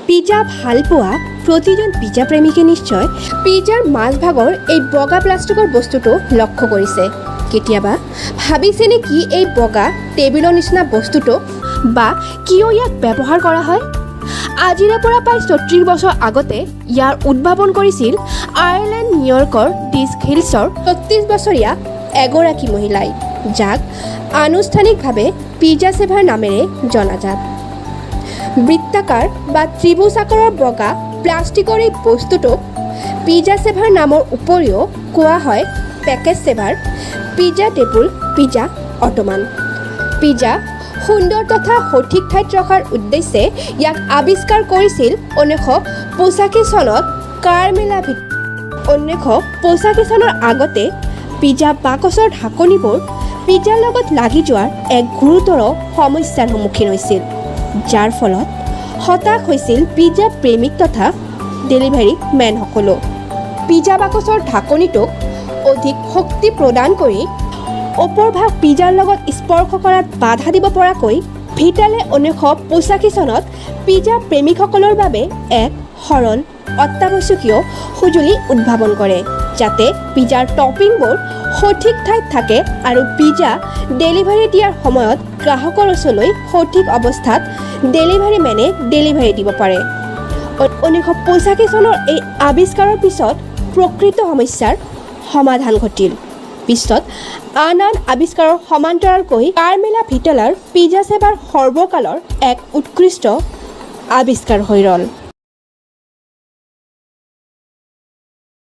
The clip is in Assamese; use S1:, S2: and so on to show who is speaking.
S1: পিজ্জা ভাল পোৱা প্ৰতিজন পিজ্জা প্ৰেমীকে নিশ্চয় পিজ্জাৰ মাজভাগৰ এই বগা প্লাষ্টিকৰ বস্তুটো লক্ষ্য কৰিছে। কেতিয়াবা ভাবিছেনে কি এই বগা টেবিলৰ নিচিনা বস্তুটো বা কিয় ইয়াক ব্যৱহাৰ কৰা হয়? আজিৰে পৰা প্ৰায় ৩৬ বছৰ আগতে ইয়াৰ উদ্ভাৱন কৰিছিল আয়াৰলেণ্ড নিউয়ৰ্কৰ ডিছ হিলছৰ ৩৬ বছৰীয়া এগৰাকী মহিলাই, যাক আনুষ্ঠানিকভাৱে পিজ্জা চেভাৰ নামেৰে জনাজাত। বৃত্তাকাৰ বা ত্ৰিভুজ আকাৰৰ বগা প্লাষ্টিকৰ এই বস্তুটোক পিজ্জা চেভাৰ নামৰ উপৰিও কোৱা হয় package saver, pizza table, pizza Ottoman. Pizza সুন্দৰ তথা সঠিক ঠাইত ৰখাৰ উদ্দেশ্যে ইয়াক আৱিষ্কাৰ কৰিছিল 1985 চনত কাৰমেলা ভিট। 1985 চনৰ আগতে পিজ্জা বাকচৰ ঢাকনিবোৰ পিজ্জাৰ লগত লাগি যোৱাৰ এক গুৰুতৰ সমস্যাৰ সন্মুখীন হৈছিল, যাৰ ফলত হতাশ হৈছিল পিজ্জা প্ৰেমিক তথা ডেলিভাৰী মেনসকলো। পিজ্জা বাকচৰ ঢাকনিটোক অধিক শক্তি প্ৰদান কৰি ওপৰভাগ পিজ্জাৰ লগত স্পৰ্শ কৰাত বাধা দিব পৰাকৈ ভিটালে 1985 চনত পিজ্জা প্ৰেমিকসকলৰ বাবে এক সৰল অত্যাৱশ্যকীয় সঁজুলি উদ্ভাৱন কৰে, যাতে পিজ্জাৰ টপিংবোৰ সঠিক ঠাইত থাকে আৰু পিজ্জা ডেলিভাৰী দিয়াৰ সময়ত গ্ৰাহকৰ ওচৰলৈ সঠিক অৱস্থাত ডেলিভাৰী মেনে ডেলিভাৰী দিব পাৰে। 1985 চনৰ এই আৱিষ্কাৰৰ পিছত প্ৰকৃত সমস্যাৰ সমাধান ঘটিল। পিছত আন আৱিষ্কাৰৰ সমান্তৰালকৈ কাৰমেলা ভিটালাৰ পিজ্জা চেভাৰ সৰ্বকালৰ এক উৎকৃষ্ট আৱিষ্কাৰ হৈ ৰ'ল।